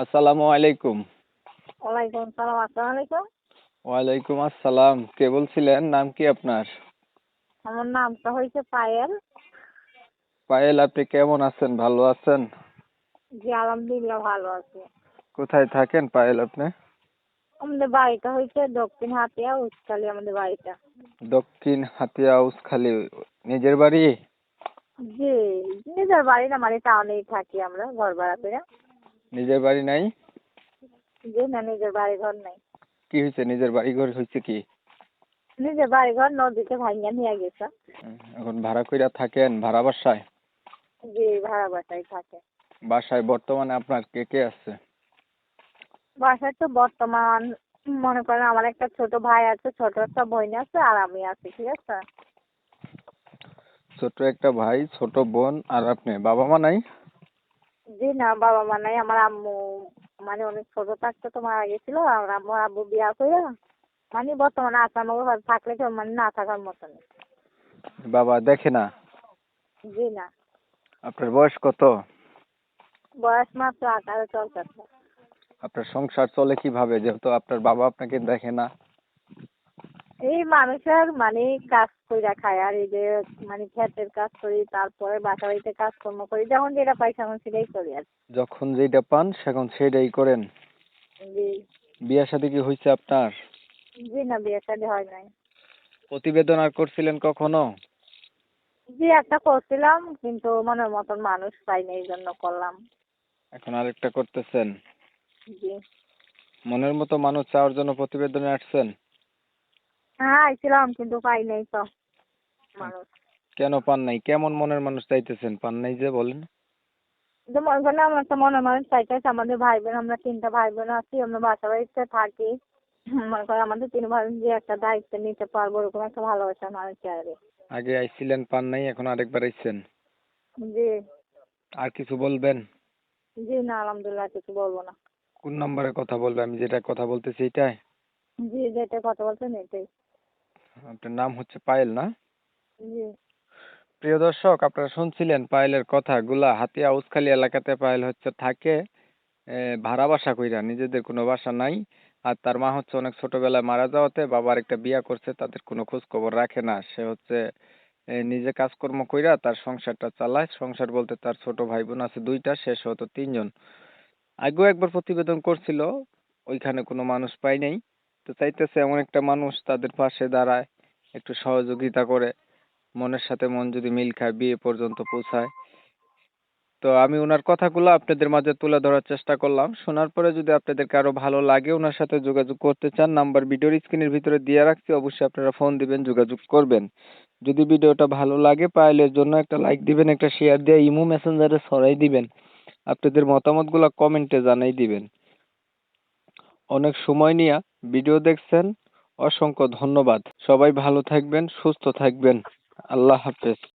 আসসালামু আলাইকুম। ওয়ালাইকুম সালাম। আসসালামু আলাইকুম। ওয়ালাইকুম আসসালাম। কে বলছিলেন? নাম কি আপনার? আমার নামটা হয়েছে পায়েল। পায়েল, আপনি কেমন আছেন? ভালো আছেন? জি আলহামদুলিল্লাহ ভালো আছি। কোথায় থাকেন পায়েল আপনি? আমাদের বাড়িটা হয়েছে দক্ষিণ হাতিয়া উচ্চালি আমাদের বাড়িটা। দক্ষিণ হাতিয়া উসখালি। নিজের বাড়ি? জি নিজের বাড়ি না, মানে টাউনেই থাকি আমরা ঘর ভাড়া করে। নিজের বাড়ি নাই? জি না, নিজের বাড়ি ঘর নাই। কি হয়েছে? নিজের বাড়ি ঘর হয়েছে কি? নিজের বাড়ি ঘর নদীতে ভাঙিয়া নিয়ে গেছে। এখন ভাড়া কইরা থাকেন? ভাড়া বাসায়? জি ভাড়া বাসায় থাকে। বাসায় বর্তমানে আপনার কে কে আছে? বাসায় তো বর্তমান মনে করেন আমার একটা ছোট ভাই আছে, ছোট একটা বোন আছে, আর আমি আছি, ঠিক আছে। ছোট একটা ভাই, ছোট বোন, আর আপনি? বাবা মা নাই? জি না, বাবা মা নাই। আমার আম্মু মানে অনেক ছোট থাকতে তো মারা গেছিল। আর আমার আব্বু বিয়া করে মানে বর্তমানে আছে আমার ঘরে, থাকলে কেউ মানে না থাকার মতন। বাবা দেখে না? জি না। আপনার বয়স কত? বয়স মাত্র 18 চলতেছে। আপনার সংসার চলে কিভাবে, যেহেতু আপনার বাবা আপনাকে দেখে না? এই মানুষের মানে কাজ কইরা খায়, আর এই যে মানে ক্ষেতের কাজ করি, তারপরে বাসা বাড়িতে কাজকর্ম করি, যখন যেটা পাই তখন সেটাই করি আর যখন যেটা পান সেখন সেটাই করেন? কি। জি। বিয়ে শাদী কি হয়েছে আপনার? জি না, বিয়ে শাদী হয় নাই। প্রতিবেদন আর করছিলেন কখনো? জি একটা করছিলাম, কিন্তু মনের মতন মানুষ পাই না, এই জন্য করলাম। এখন আরেকটা করতেছেন? জি। মনের মতো মানুষ চাওয়ার জন্য প্রতিবেদনে আসছেন? হ্যাঁ আইছিলাম, কিন্তু পাই নাই তো মানুষ। কেন পান নাই? কেমন মনের মানুষ চাইতেছেন? পান নাই যে বলেন? কিন্তু মনে করেন আমার একটা মনে মানুষ চাইতেছে। আমাদের ভাই বোন, আমরা 3টা ভাই বোন আছি, আমরা বাসা বাড়িতে থাকি। মনে করেন আমাদের 3 ভাই বোন যে একটা দায়িত্ব নিতে পারবো, ওরকম একটা ভালোবাসা মানুষ চাই। আগে আইছিলেন, পান নাই, এখন আরেকবার আইছেন? জি। আর কিছু বলবেন? জি না, আলহামদুলিল্লাহ কিছু বলবো না। কোন নম্বরে কথা বলবে? আমি যেটা কথা বলতেছি এটাই? জি যেটা কথা বলছেন এটাই। আপনার নাম হচ্ছে পায়েল না? জি। প্রিয় দর্শক, আপনারা শুনছিলেন পায়েলের কথাগুলা। হাতিয়া উসখালি এলাকাতে পায়েল হচ্ছে থাকে ভাড়া বাসা কইরা, নিজেদের কোনো বাসা নাই। আর তার মা হচ্ছে অনেক ছোটবেলায় মারা যাওয়াতে বাবার একটা বিয়া করছে, তাদের কোনো খোঁজ খবর রাখে না। সে হচ্ছে নিজে কাজকর্ম কইরা তার সংসারটা চালায়। সংসার বলতে তার ছোট ভাই বোন আছে 2টা, শেষ হতো 3জন। আগেও একবার প্রতিবেদন করছিল, ওইখানে কোনো মানুষ পাই নাই। তো চাইতেছে এমন একটা মানুষ তাদের পাশে দাঁড়ায়, একটু সহযোগিতা করে, মনের সাথে মন যদি মিল খায় বিয়ে পর্যন্ত পৌঁছায়। তো আমি ওনার কথাগুলো আপনাদের মাঝে তুলে ধরার চেষ্টা করলাম। শোনার পরে যদি আপনাদেরকে আরো ভালো লাগে, ওনার সাথে যোগাযোগ করতে চান, নাম্বার ভিডিওর স্ক্রিনের ভিতরে দিয়ে রাখছি, অবশ্যই আপনারা ফোন দিবেন, যোগাযোগ করবেন। যদি ভিডিওটা ভালো লাগে, পাইলের জন্য একটা লাইক দিবেন, একটা শেয়ার দিয়ে ইমো মেসেঞ্জারে ছড়াই দিবেন। আপনাদের মতামতগুলো কমেন্টে জানাই দিবেন। অনেক সময় নিয়ে ভিডিও দেখছেন, অসংখ্য ধন্যবাদ। সবাই ভালো থাকবেন, সুস্থ থাকবেন। আল্লাহ হাফেজ।